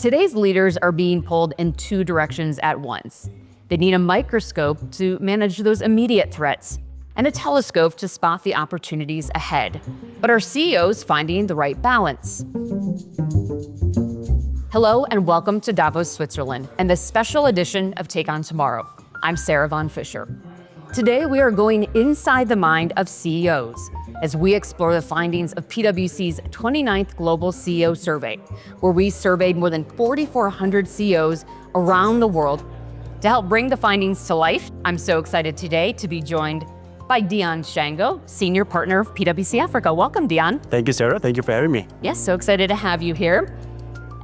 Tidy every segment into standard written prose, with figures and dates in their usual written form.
Today's leaders are being pulled in two directions at once. They need a microscope to manage those immediate threats and a telescope to spot the opportunities ahead. But are CEOs finding the right balance? Hello and welcome to Davos, Switzerland, and this special edition of Take on Tomorrow. I'm Sarah von Fischer. Today we are going inside the mind of CEOs as we explore the findings of PwC's 29th Global CEO Survey, where we surveyed more than 4,400 CEOs around the world. To help bring the findings to life, I'm so excited today to be joined by Dion Shango, Senior Partner of PwC Africa. Welcome, Dion. Thank you, Sarah. Thank you for having me. Yes, so excited to have you here.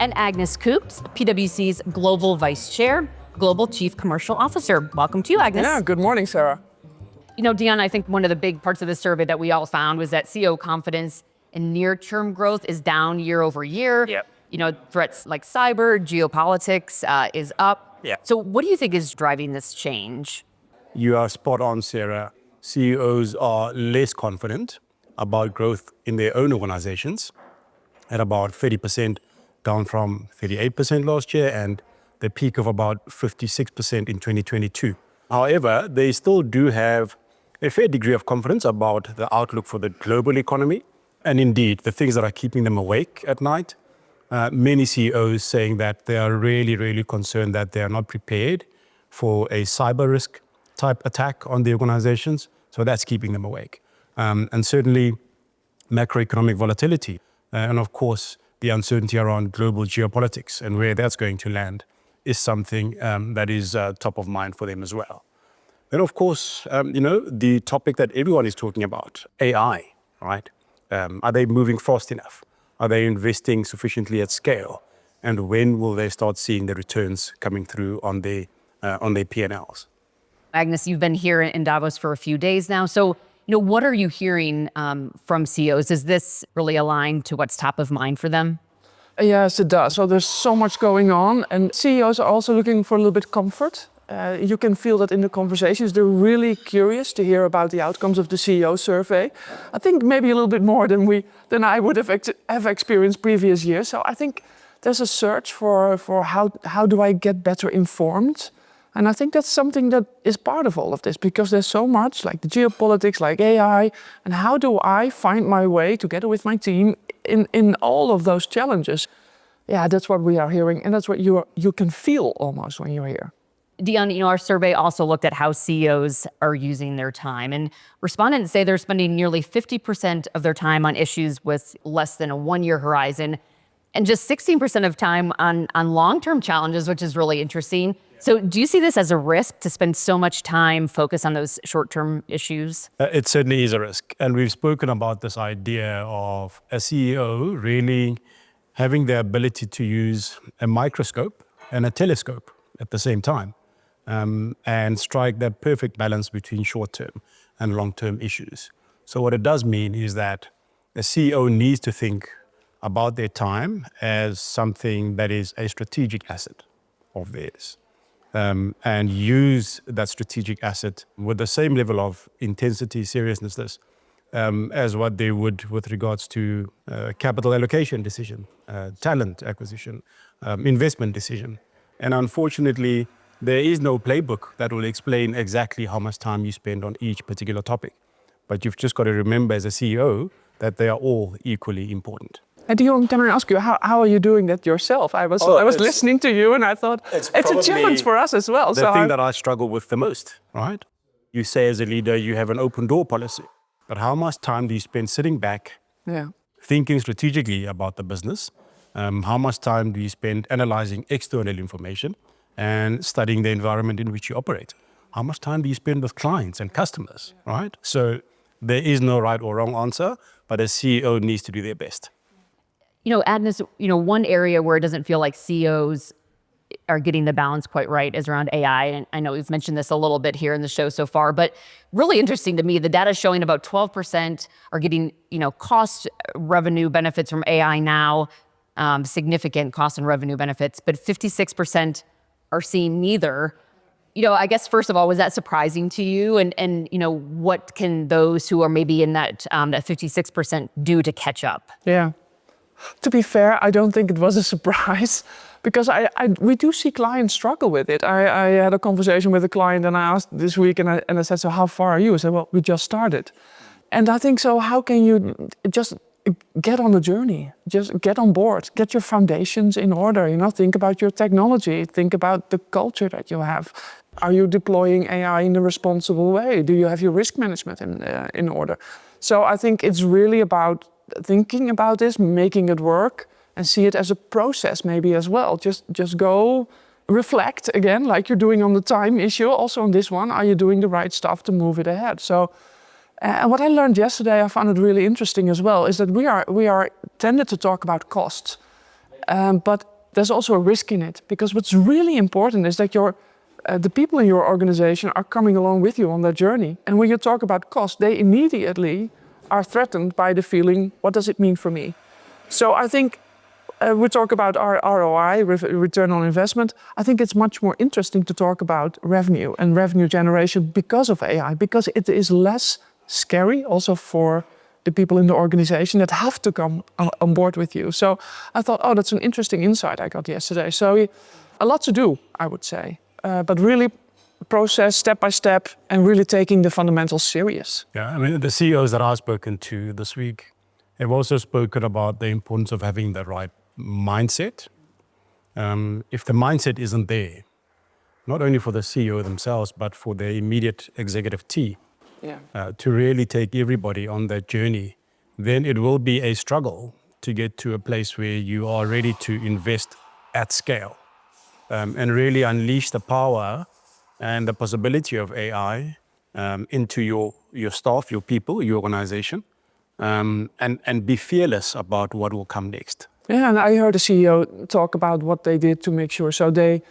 And Agnes Koops, PwC's Global Vice Chair, Global Chief Commercial Officer. Welcome to you, Agnes. Yeah, good morning, Sarah. You know, Dion, I think one of the big parts of the survey that we all found was that CEO confidence in near-term growth is down year over year. Yep. You know, threats like cyber, geopolitics is up. Yeah. So what do you think is driving this change? You are spot on, Sarah. CEOs are less confident about growth in their own organizations at about 30%, down from 38% last year, and the peak of about 56% in 2022. However, they still do have a fair degree of confidence about the outlook for the global economy, and indeed the things that are keeping them awake at night. Many CEOs saying that they are really concerned that they are not prepared for a cyber risk type attack on the organizations, so that's keeping them awake. And certainly macroeconomic volatility, and of course the uncertainty around global geopolitics and where that's going to land is something that is top of mind for them as well. Then, of course, the topic that everyone is talking about, AI, right? Are they moving fast enough? Are they investing sufficiently at scale? And when will they start seeing the returns coming through on their P&Ls? Agnes, you've been here in Davos for a few days now. So, what are you hearing from CEOs? Is this really aligned to what's top of mind for them? Yes, it does. So there's so much going on, and CEOs are also looking for a little bit comfort. You can feel that in the conversations. They're really curious to hear about the outcomes of the CEO survey. I think maybe a little bit more than I would have experienced previous years. So I think there's a search for how do I get better informed? And I think that's something that is part of all of this, because there's so much like the geopolitics, like AI, and how do I find my way together with my team in all of those challenges? Yeah, that's what we are hearing, and that's what you can feel almost when you're here. Dion, our survey also looked at how CEOs are using their time, and respondents say they're spending nearly 50% of their time on issues with less than a one-year horizon, and just 16% of time on long-term challenges, which is really interesting. So do you see this as a risk to spend so much time focused on those short-term issues? It certainly is a risk. And we've spoken about this idea of a CEO really having the ability to use a microscope and a telescope at the same time, and strike that perfect balance between short-term and long-term issues. So what it does mean is that a CEO needs to think about their time as something that is a strategic asset of theirs. And use that strategic asset with the same level of intensity, seriousness, as what they would with regards to capital allocation decision, talent acquisition, investment decision. And unfortunately, there is no playbook that will explain exactly how much time you spend on each particular topic. But you've just got to remember as a CEO that they are all equally important. And Dion, can I ask you, how are you doing that yourself? I was listening to you and I thought it's a challenge for us as well. The thing that I struggle with the most, right? You say as a leader, you have an open door policy, but how much time do you spend sitting back, thinking strategically about the business? How much time do you spend analyzing external information and studying the environment in which you operate? How much time do you spend with clients and customers, right? So there is no right or wrong answer, but a CEO needs to do their best. Agnes, one area where it doesn't feel like CEOs are getting the balance quite right is around AI. And I know we've mentioned this a little bit here in the show so far, but really interesting to me, the data showing about 12% are getting, cost revenue benefits from AI now, significant cost and revenue benefits, but 56% are seeing neither. I guess, first of all, was that surprising to you? And what can those who are maybe in that 56% do to catch up? Yeah. To be fair, I don't think it was a surprise because we do see clients struggle with it. I had a conversation with a client and I asked this week and I said, so how far are you? I said, well, we just started. And I think so, how can you just get on the journey? Just get on board, get your foundations in order, think about your technology, think about the culture that you have. Are you deploying AI in a responsible way? Do you have your risk management in order? So I think it's really about thinking about this, making it work, and see it as a process maybe as well. Just go reflect again, like you're doing on the time issue, also on this one. Are you doing the right stuff to move it ahead? So, and what I learned yesterday, I found it really interesting as well, is that we are tended to talk about costs, but there's also a risk in it, because what's really important is that the people in your organization are coming along with you on that journey. And when you talk about cost, they immediately are threatened by the feeling, what does it mean for me? So I think we talk about our ROI, return on investment. I think it's much more interesting to talk about revenue and revenue generation because of AI, because it is less scary also for the people in the organization that have to come on board with you. So I thought, oh, that's an interesting insight I got yesterday. So a lot to do, I would say, but really process step by step and really taking the fundamentals serious. Yeah, I mean, the CEOs that I've spoken to this week have also spoken about the importance of having the right mindset. If the mindset isn't there, not only for the CEO themselves, but for their immediate executive team, to really take everybody on that journey, then it will be a struggle to get to a place where you are ready to invest at scale and really unleash the power and the possibility of AI into your staff, your people, your organization, and be fearless about what will come next. Yeah, and I heard the CEO talk about what they did to make sure. So they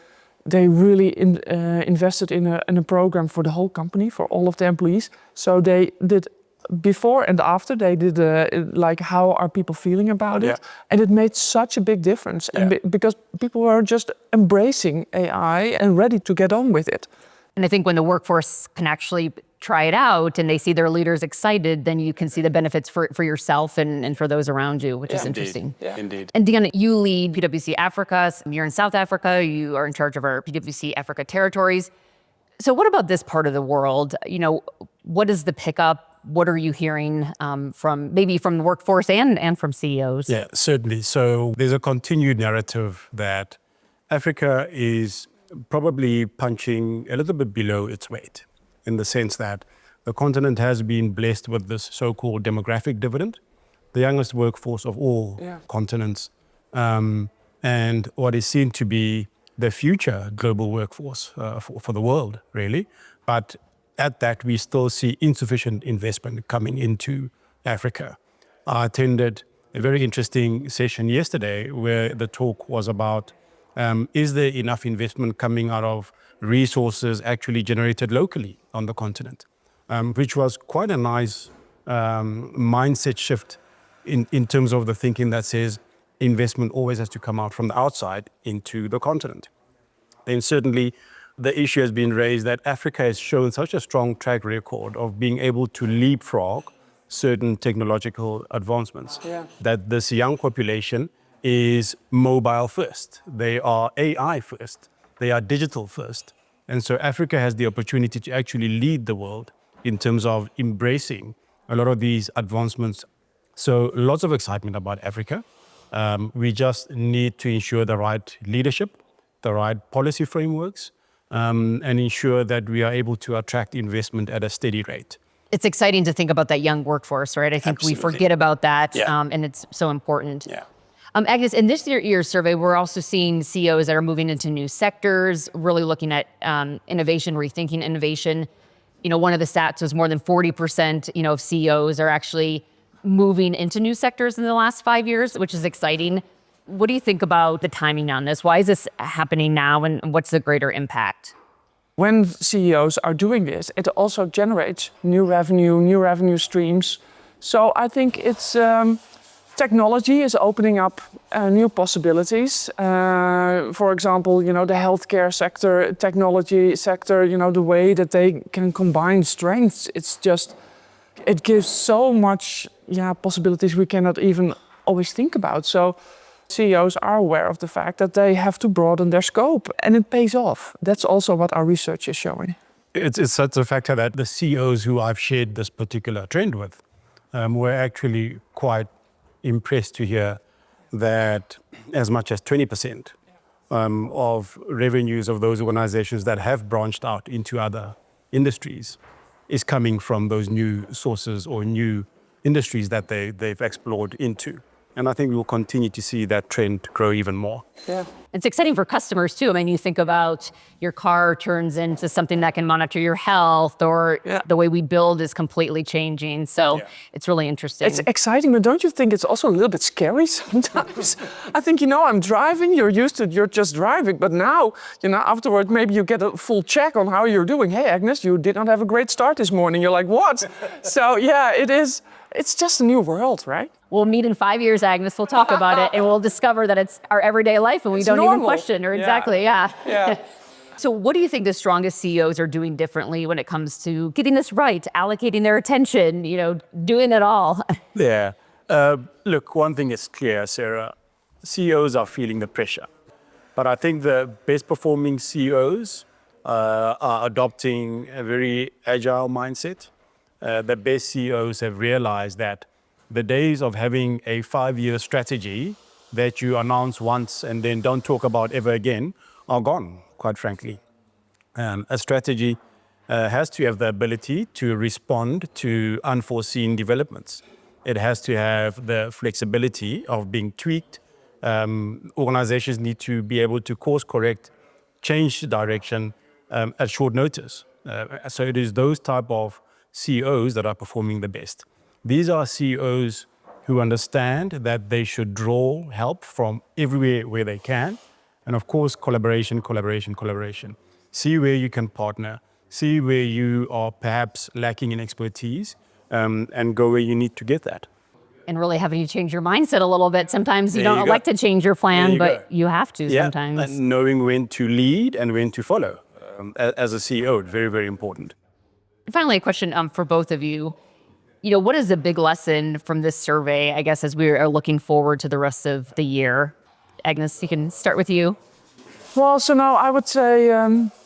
really invested in a program for the whole company, for all of the employees. So they did before and after, they did like how are people feeling about it? And it made such a big difference. And because people were just embracing AI and ready to get on with it. And I think when the workforce can actually try it out and they see their leaders excited, then you can see the benefits for yourself and for those around you, which is interesting. Yeah. Indeed. And Dion, you lead PwC Africa. You're in South Africa. You are in charge of our PwC Africa territories. So what about this part of the world? What is the pickup? What are you hearing from the workforce and from CEOs? Yeah, certainly. So there's a continued narrative that Africa is probably punching a little bit below its weight, in the sense that the continent has been blessed with this so-called demographic dividend, the youngest workforce of all continents, and what is seen to be the future global workforce for the world, really. But at that, we still see insufficient investment coming into Africa. I attended a very interesting session yesterday where the talk was about is there enough investment coming out of resources actually generated locally on the continent, which was quite a nice mindset shift in terms of the thinking that says investment always has to come out from the outside into the continent. Then certainly the issue has been raised that Africa has shown such a strong track record of being able to leapfrog certain technological advancements that this young population is mobile first. They are AI first. They are digital first. And so Africa has the opportunity to actually lead the world in terms of embracing a lot of these advancements. So lots of excitement about Africa. We just need to ensure the right leadership, the right policy frameworks, and ensure that we are able to attract investment at a steady rate. It's exciting to think about that young workforce, right? I think we forget about that, and it's so important. Yeah. Agnes, in this year's survey, we're also seeing CEOs that are moving into new sectors, really looking at innovation, rethinking innovation. One of the stats was more than 40%, of CEOs are actually moving into new sectors in the last 5 years, which is exciting. What do you think about the timing on this? Why is this happening now, and what's the greater impact? When CEOs are doing this, it also generates new revenue streams. So I think it's technology is opening up new possibilities. For example, the healthcare sector, technology sector, the way that they can combine strengths. It gives so much possibilities we cannot even always think about. So CEOs are aware of the fact that they have to broaden their scope, and it pays off. That's also what our research is showing. It's such a factor that the CEOs who I've shared this particular trend with were actually quite impressed to hear that as much as 20% of revenues of those organizations that have branched out into other industries is coming from those new sources or new industries that they've explored into. And I think we will continue to see that trend grow even more. Yeah. It's exciting for customers too. I mean, you think about your car turns into something that can monitor your health, or the way we build is completely changing. So it's really interesting. It's exciting, but don't you think it's also a little bit scary sometimes? I think, I'm driving, you're used to it, you're just driving, but now, afterward, maybe you get a full check on how you're doing. Hey, Agnes, you did not have a great start this morning. You're like, what? So it's just a new world, right? We'll meet in 5 years, Agnes. We'll talk about it, and we'll discover that it's our everyday life, and we don't even question, or exactly, Yeah. So what do you think the strongest CEOs are doing differently when it comes to getting this right, allocating their attention, doing it all? Yeah. Look, one thing is clear, Sarah. CEOs are feeling the pressure. But I think the best performing CEOs are adopting a very agile mindset. The best CEOs have realized that the days of having a 5-year strategy that you announce once and then don't talk about ever again are gone, quite frankly. A strategy has to have the ability to respond to unforeseen developments. It has to have the flexibility of being tweaked. Organizations need to be able to course correct, change direction at short notice. So it is those type of CEOs that are performing the best. These are CEOs who understand that they should draw help from everywhere where they can. And of course, collaboration. See where you can partner, see where you are perhaps lacking in expertise, and go where you need to get that. And really having to change your mindset a little bit. Sometimes you don't like to change your plan, but you have to sometimes. And knowing when to lead and when to follow. As a CEO, very, very important. Finally, a question for both of you. What is a big lesson from this survey, I guess, as we are looking forward to the rest of the year? Agnes, you can start with you. Well, so now I would say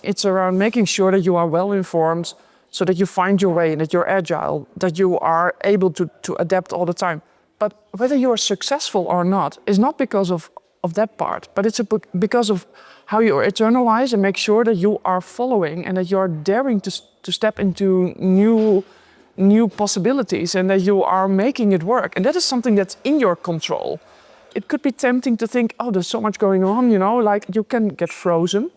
it's around making sure that you are well informed so that you find your way and that you're agile, that you are able to adapt all the time. But whether you are successful or not is not because of that part, but it's because of how you internalize and make sure that you are following and that you are daring to step into new possibilities and that you are making it work. And that is something that's in your control. It could be tempting to think, oh, there's so much going on, like you can get frozen.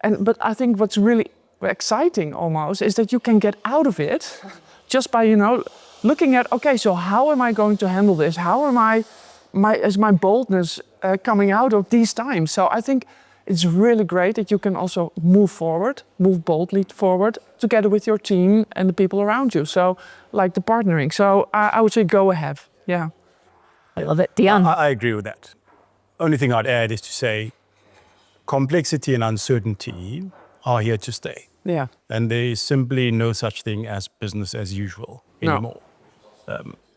But I think what's really exciting almost is that you can get out of it just by, looking at, okay, so how am I going to handle this? How am is my boldness coming out of these times? So I think it's really great that you can also move boldly forward together with your team and the people around you. So like the partnering. So I would say go ahead. Yeah. I love it. Dion? I agree with that. Only thing I'd add is to say complexity and uncertainty are here to stay. Yeah. And there is simply no such thing as business as usual anymore.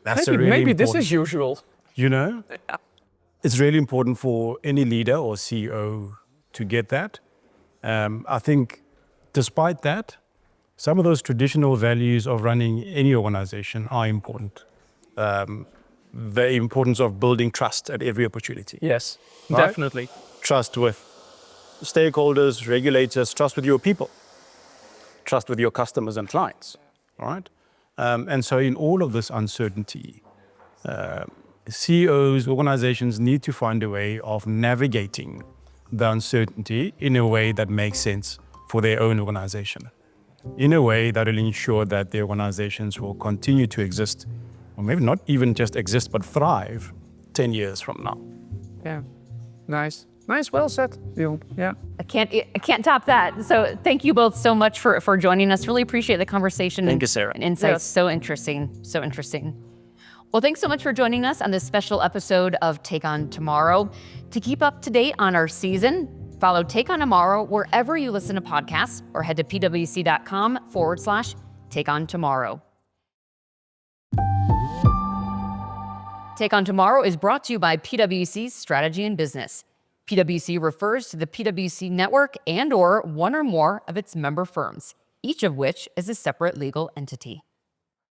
That's maybe this is usual. It's really important for any leader or CEO to get that. I think despite that, some of those traditional values of running any organization are important. The importance of building trust at every opportunity. Yes, right? definitely. Trust with stakeholders, regulators, trust with your people, trust with your customers and clients, all right? And so in all of this uncertainty, CEOs, organizations need to find a way of navigating the uncertainty in a way that makes sense for their own organization, in a way that will ensure that the organizations will continue to exist, or maybe not even just exist, but thrive 10 years from now. Yeah, nice. Nice, well said, Dion. Yeah. I can't top that. So thank you both so much for joining us. Really appreciate the conversation. Thank you, Sarah. And insights. So interesting. Well, thanks so much for joining us on this special episode of Take On Tomorrow. To keep up to date on our season, follow Take On Tomorrow wherever you listen to podcasts or head to pwc.com/takeontomorrow. Take on Tomorrow is brought to you by PwC's Strategy and Business. PwC refers to the PwC network and/or one or more of its member firms, each of which is a separate legal entity.